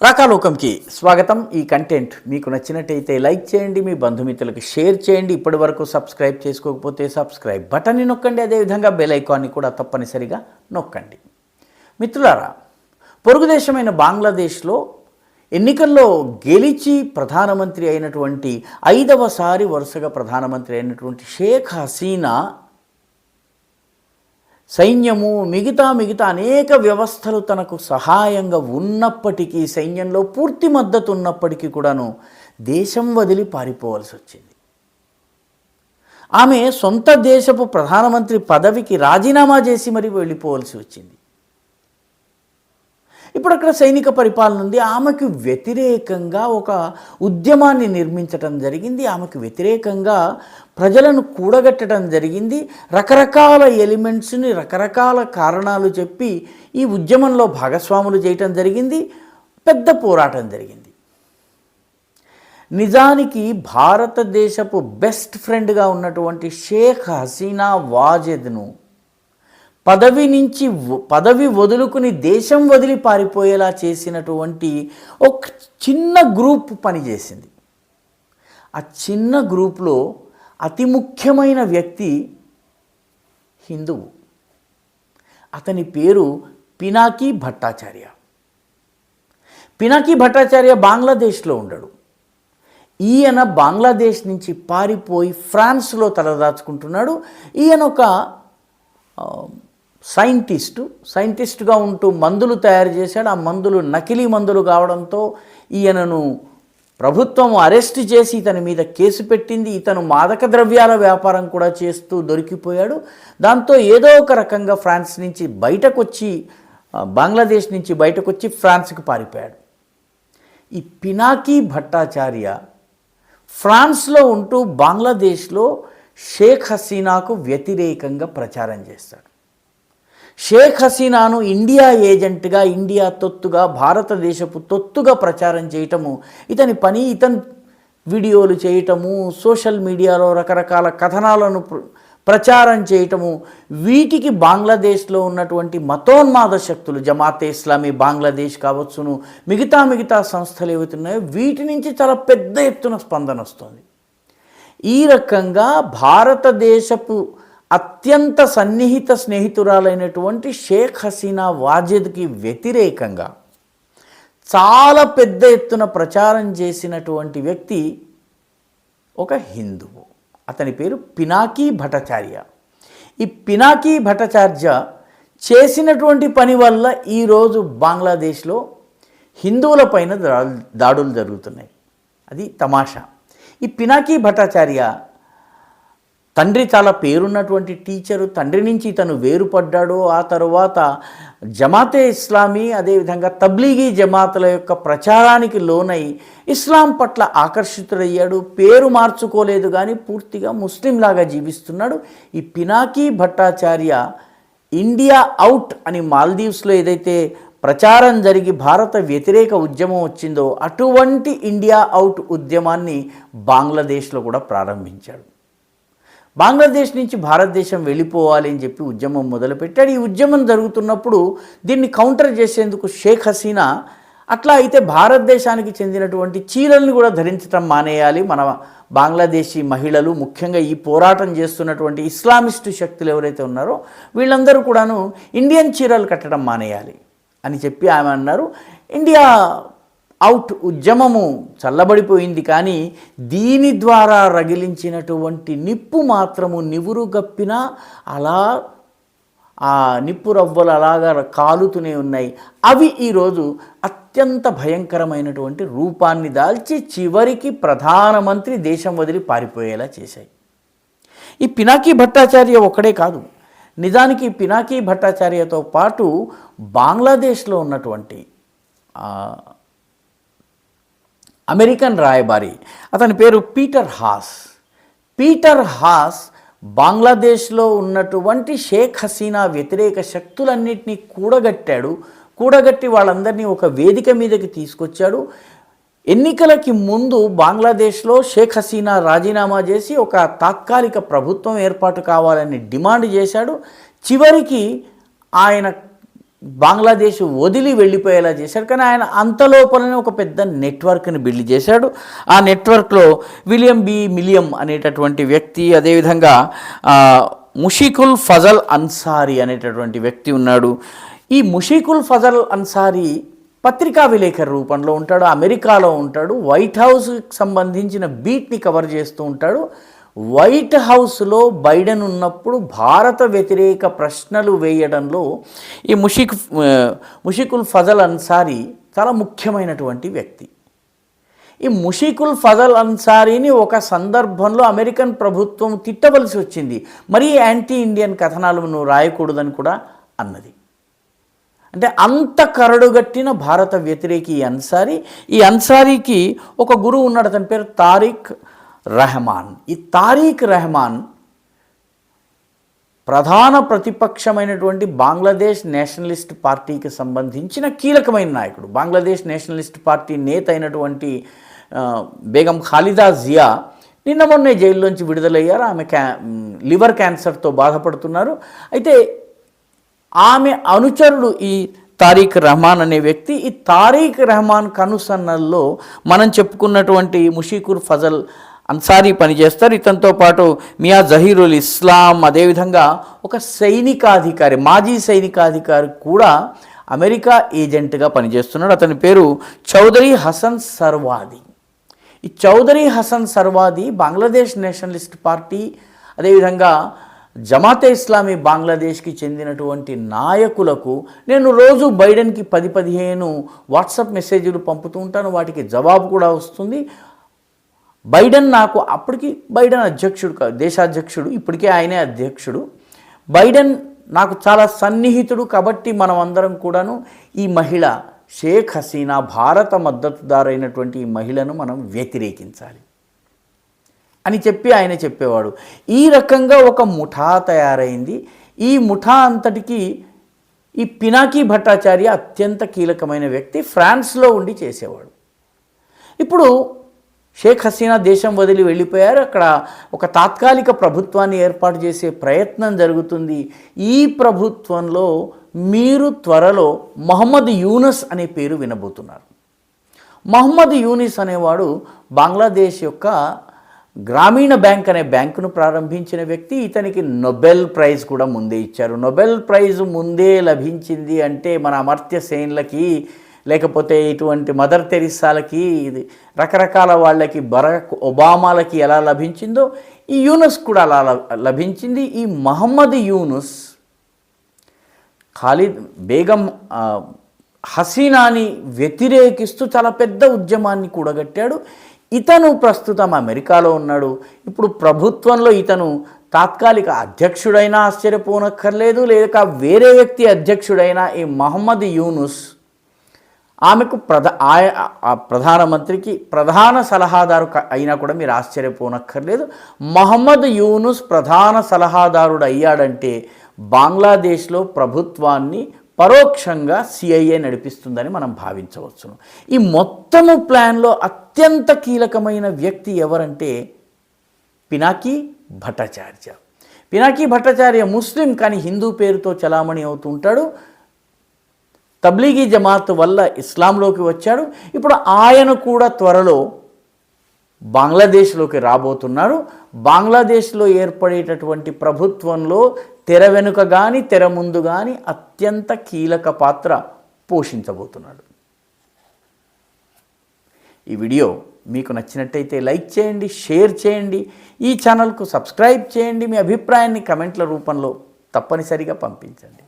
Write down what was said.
రాకాలోకంకి స్వాగతం. ఈ కంటెంట్ మీకు నచ్చినట్టయితే లైక్ చేయండి, మీ బంధుమిత్రులకు షేర్ చేయండి. ఇప్పటి వరకు సబ్స్క్రైబ్ చేసుకోకపోతే సబ్స్క్రైబ్ బటన్ని నొక్కండి, అదేవిధంగా బెల్ ఐకాన్ని కూడా తప్పనిసరిగా నొక్కండి. మిత్రులారా, పొరుగు దేశమైన బంగ్లాదేశ్లో ఎన్నికల్లో గెలిచి ప్రధానమంత్రి అయినటువంటి 5వసారి వరుసగా ప్రధానమంత్రి అయినటువంటి షేక్ హసీనా సైన్యము మిగతా అనేక వ్యవస్థలు తనకు సహాయంగా ఉన్నప్పటికీ, సైన్యంలో పూర్తి మద్దతు ఉన్నప్పటికీ కూడాను దేశం వదిలి పారిపోవాల్సి వచ్చింది. ఆమె సొంత దేశపు ప్రధానమంత్రి పదవికి రాజీనామా చేసి మరీ వెళ్ళిపోవాల్సి వచ్చింది. ఇప్పుడు అక్కడ సైనిక పరిపాలన ఉంది. ఆమెకు వ్యతిరేకంగా ఒక ఉద్యమాన్ని నిర్మించటం జరిగింది. ఆమెకు వ్యతిరేకంగా ప్రజలను కూడగట్టడం జరిగింది. రకరకాల ఎలిమెంట్స్ని రకరకాల కారణాలు చెప్పి ఈ ఉద్యమంలో భాగస్వాములు చేయటం జరిగింది. పెద్ద పోరాటం జరిగింది. నిజానికి భారతదేశపు బెస్ట్ ఫ్రెండ్గా ఉన్నటువంటి షేక్ హసీనా వాజెద్ను పదవి వదులుకుని దేశం వదిలి పారిపోయేలా చేసినటువంటి ఒక చిన్న గ్రూప్ పనిచేసింది. ఆ చిన్న గ్రూప్లో అతి ముఖ్యమైన వ్యక్తి హిందువు. అతని పేరు పినాకీ భట్టాచార్య. పినాకీ భట్టాచార్య బంగ్లాదేశ్లో ఉండడు. ఈయన బంగ్లాదేశ్ నుంచి పారిపోయి ఫ్రాన్స్లో తలదాచుకుంటున్నాడు. ఈయన ఒక సైంటిస్టుగా ఉంటూ మందులు తయారు చేశాడు. ఆ మందులు నకిలీ మందులు కావడంతో ఈయనను ప్రభుత్వం అరెస్ట్ చేసి ఇతని మీద కేసు పెట్టింది. ఇతను మాదక ద్రవ్యాల వ్యాపారం కూడా చేస్తూ దొరికిపోయాడు. దాంతో ఏదో ఒక రకంగా బంగ్లాదేశ్ నుంచి బయటకు వచ్చి ఫ్రాన్స్కి పారిపోయాడు. ఈ పినాకీ భట్టాచార్య ఫ్రాన్స్లో ఉంటూ బంగ్లాదేశ్లో షేక్ హసీనాకు వ్యతిరేకంగా ప్రచారం చేస్తాడు. షేక్ హసీనాను ఇండియా ఏజెంట్గా, ఇండియా తొత్తుగా, భారతదేశపు తొత్తుగా ప్రచారం చేయటము ఇతని పని. ఇతని వీడియోలు చేయటము, సోషల్ మీడియాలో రకరకాల కథనాలను ప్రచారం చేయటము, వీటికి బంగ్లాదేశ్లో ఉన్నటువంటి మతోన్మాద శక్తులు, జమాతే ఇస్లామీ బంగ్లాదేశ్ కావచ్చును, మిగతా సంస్థలు ఏవైతున్నాయో వీటి నుంచి చాలా పెద్ద ఎత్తున స్పందన వస్తుంది. ఈ రకంగా భారతదేశపు అత్యంత సన్నిహిత స్నేహితురాలైనటువంటి షేక్ హసీనా వాజెద్కి వ్యతిరేకంగా చాలా పెద్ద ఎత్తున ప్రచారం చేసినటువంటి వ్యక్తి ఒక హిందువు. అతని పేరు పినాకీ భట్టాచార్య. ఈ పినాకీ భట్టాచార్య చేసినటువంటి పని వల్ల ఈరోజు బంగ్లాదేశ్లో హిందువులపైన దాడులు జరుగుతున్నాయి. అది తమాషా. ఈ పినాకీ భట్టాచార్య తండ్రి చాలా పేరున్నటువంటి టీచరు. తండ్రి నుంచి ఇతను వేరుపడ్డాడు. ఆ తరువాత జమాతే ఇస్లామీ, అదేవిధంగా తబ్లీగీ జమాతుల యొక్క ప్రచారానికి లోనై ఇస్లాం పట్ల ఆకర్షితుడయ్యాడు. పేరు మార్చుకోలేదు కానీ పూర్తిగా ముస్లింలాగా జీవిస్తున్నాడు. ఈ పినాకీ భట్టాచార్య ఇండియా అవుట్ అని మాల్దీవ్స్లో ఏదైతే ప్రచారం జరిగి భారత వ్యతిరేక ఉద్యమం వచ్చిందో అటువంటి ఇండియా అవుట్ ఉద్యమాన్ని బంగ్లాదేశ్లో కూడా ప్రారంభించాడు. బంగ్లాదేశ్ నుంచి భారతదేశం వెళ్ళిపోవాలి అని చెప్పి ఉద్యమం మొదలుపెట్టాడు. ఈ ఉద్యమం జరుగుతున్నప్పుడు దీన్ని కౌంటర్ చేసేందుకు షేక్ హసీనా అట్లా అయితే భారతదేశానికి చెందినటువంటి చీరల్ని కూడా ధరించడం మానేయాలి, మన బంగ్లాదేశీ మహిళలు, ముఖ్యంగా ఈ పోరాటం చేస్తున్నటువంటి ఇస్లామిస్టు శక్తులు ఎవరైతే ఉన్నారో వీళ్ళందరూ కూడాను ఇండియన్ చీరలు కట్టడం మానేయాలి అని చెప్పి ఆమె అన్నారు. ఇండియా అవుట్ ఉద్యమము చల్లబడిపోయింది కానీ దీని ద్వారా రగిలించినటువంటి నిప్పు మాత్రము నివురు గప్పినా అలా ఆ నిప్పు రవ్వలు అలాగా కాలుతూనే ఉన్నాయి. అవి ఈరోజు అత్యంత భయంకరమైనటువంటి రూపాన్ని దాల్చి చివరికి ప్రధానమంత్రి దేశం వదిలి పారిపోయేలా చేశాయి. ఈ పినాకీ భట్టాచార్య ఒక్కడే కాదు. నిజానికి పినాకీ భట్టాచార్యతో పాటు బంగ్లాదేశ్లో ఉన్నటువంటి అమెరికన్ రాయబారి, అతని పేరు పీటర్ హాస్ బంగ్లాదేశ్లో ఉన్నటువంటి షేక్ హసీనా వ్యతిరేక శక్తులన్నింటినీ కూడగట్టి వాళ్ళందరినీ ఒక వేదిక మీదకి తీసుకొచ్చాడు. ఎన్నికలకి ముందు బంగ్లాదేశ్లో షేక్ హసీనా రాజీనామా చేసి ఒక తాత్కాలిక ప్రభుత్వం ఏర్పాటు కావాలని డిమాండ్ చేశాడు. చివరికి ఆయన బంగ్లాదేశ్ వదిలి వెళ్ళిపోయేలా చేశాడు. కానీ ఆయన అంతలోపలనే ఒక పెద్ద నెట్వర్క్ని బిల్డ్ చేశాడు. ఆ నెట్వర్క్లో విలియం బి మిలియం అనేటటువంటి వ్యక్తి, అదేవిధంగా ముషికుల్ ఫజల్ అన్సారీ అనేటటువంటి వ్యక్తి ఉన్నాడు. ఈ ముషికుల్ ఫజల్ అన్సారీ పత్రికా విలేకరు రూపంలో ఉంటాడు, అమెరికాలో ఉంటాడు, వైట్ హౌస్కి సంబంధించిన బీట్ని కవర్ చేస్తూ ఉంటాడు. వైట్ హౌస్లో బైడెన్ ఉన్నప్పుడు భారత వ్యతిరేక ప్రశ్నలు వేయడంలో ఈ ముషికుల్ ఫజల్ అన్సారీ చాలా ముఖ్యమైనటువంటి వ్యక్తి. ఈ ముషికుల్ ఫజల్ అన్సారీని ఒక సందర్భంలో అమెరికన్ ప్రభుత్వం తిట్టవలసి వచ్చింది. మరీ యాంటీ ఇండియన్ కథనాలు నువ్వు రాయకూడదని కూడా అన్నది. అంటే అంత కరడుగట్టిన భారత వ్యతిరేకి ఈ అన్సారీకి ఒక గురువు ఉన్నాడు, అతని పేరు తారిక్ రెహమాన్. ఈ తారిక్ రెహమాన్ ప్రధాన ప్రతిపక్షమైనటువంటి బంగ్లాదేశ్ నేషనలిస్ట్ పార్టీకి సంబంధించిన కీలకమైన నాయకుడు. బంగ్లాదేశ్ నేషనలిస్ట్ పార్టీ నేత అయినటువంటి బేగం ఖాలిదా జియా నిన్న మొన్నే జైల్లోంచి విడుదలయ్యారు. ఆమె లివర్ క్యాన్సర్తో బాధపడుతున్నారు. అయితే ఆమె అనుచరుడు ఈ తారిక్ రెహమాన్ అనే వ్యక్తి. ఈ తారిక్ రెహమాన్ కనుసన్నల్లో మనం చెప్పుకున్నటువంటి ముషికుల్ ఫజల్ అన్సారీ పనిచేస్తారు. ఇతనితో పాటు మియా జహీరుల్ ఇస్లాం, అదేవిధంగా ఒక సైనికాధికారి, మాజీ సైనికాధికారి కూడా అమెరికా ఏజెంట్గా పనిచేస్తున్నాడు. అతని పేరు చౌదరి హసన్ సర్వాది. ఈ చౌదరి హసన్ సర్వాది బంగ్లాదేశ్ నేషనలిస్ట్ పార్టీ, అదేవిధంగా జమాతే ఇస్లామీ బంగ్లాదేశ్కి చెందినటువంటి నాయకులకు నేను రోజు బైడెన్కి 10-15 వాట్సాప్ మెసేజ్లు పంపుతూ ఉంటాను. వాటికి జవాబు కూడా వస్తుంది. బైడెన్ నాకు అప్పటికి బైడెన్ అధ్యక్షుడు కాదు, దేశాధ్యక్షుడు, ఇప్పటికే ఆయనే అధ్యక్షుడు. బైడెన్ నాకు చాలా సన్నిహితుడు. కాబట్టి మనం అందరం కూడాను ఈ మహిళ షేక్ హసీనా, భారత మద్దతుదారైనటువంటి ఈ మహిళను మనం వ్యతిరేకించాలి అని చెప్పి ఆయన చెప్పేవాడు. ఈ రకంగా ఒక ముఠా తయారైంది. ఈ ముఠా అంతటికి ఈ పినాకీ భట్టాచార్య అత్యంత కీలకమైన వ్యక్తి, ఫ్రాన్స్లో ఉండి చేసేవాడు. ఇప్పుడు షేక్ హసీనా దేశం వదిలి వెళ్ళిపోయారు. అక్కడ ఒక తాత్కాలిక ప్రభుత్వాన్ని ఏర్పాటు చేసే ప్రయత్నం జరుగుతుంది. ఈ ప్రభుత్వంలో మీరు త్వరలో మహమ్మద్ యూనస్ అనే పేరు వినబోతున్నారు. మహమ్మద్ యూనిస్ అనేవాడు బంగ్లాదేశ్ యొక్క గ్రామీణ బ్యాంక్ అనే బ్యాంకును ప్రారంభించిన వ్యక్తి. ఇతనికి నోబెల్ ప్రైజ్ కూడా ముందే ఇచ్చారు. నోబెల్ ప్రైజ్ ముందే లభించింది అంటే మన అమర్త్య సేన్లకి, లేకపోతే ఇటువంటి మదర్ తెరిసాలకి, రకరకాల వాళ్ళకి, బరాక్ ఒబామాలకి ఎలా లభించిందో ఈ యూనుస్ కూడా అలా లభించింది. ఈ మహమ్మద్ యూనుస్ ఖాలిద్ బేగం హసీనాని వ్యతిరేకిస్తూ చాలా పెద్ద ఉద్యమాన్ని కూడగట్టాడు. ఇతను ప్రస్తుతం అమెరికాలో ఉన్నాడు. ఇప్పుడు ప్రభుత్వంలో ఇతను తాత్కాలిక అధ్యక్షుడైనా ఆశ్చర్యపోనక్కర్లేదు, లేక వేరే వ్యక్తి అధ్యక్షుడైనా ఈ మహమ్మద్ యూనుస్ ఆమెకు ప్రధానమంత్రికి ప్రధాన సలహాదారు అయినా కూడా మీరు ఆశ్చర్యపోనక్కర్లేదు. మహమ్మద్ యూనుస్ ప్రధాన సలహాదారుడు అయ్యాడంటే బంగ్లాదేశ్లో ప్రభుత్వాన్ని పరోక్షంగా సిఐఏ నడిపిస్తుందని మనం భావించవచ్చును. ఈ మొత్తము ప్లాన్లో అత్యంత కీలకమైన వ్యక్తి ఎవరంటే పినాకీ భట్టాచార్య. పినాకీ భట్టాచార్య ముస్లిం, కానీ హిందూ పేరుతో చలామణి అవుతూ ఉంటాడు. తబ్లీగీ జమాత్ వల్ల ఇస్లాంలోకి వచ్చాడు. ఇప్పుడు ఆయన కూడా త్వరలో బంగ్లాదేశ్లోకి రాబోతున్నారు. బంగ్లాదేశ్లో ఏర్పడేటటువంటి ప్రభుత్వంలో తెర వెనుక కానీ తెర ముందు కానీ అత్యంత కీలక పాత్ర పోషించబోతున్నాడు. ఈ వీడియో మీకు నచ్చినట్టయితే లైక్ చేయండి, షేర్ చేయండి, ఈ ఛానల్కు సబ్స్క్రైబ్ చేయండి. మీ అభిప్రాయాన్ని కమెంట్ల రూపంలో తప్పనిసరిగా పంపించండి.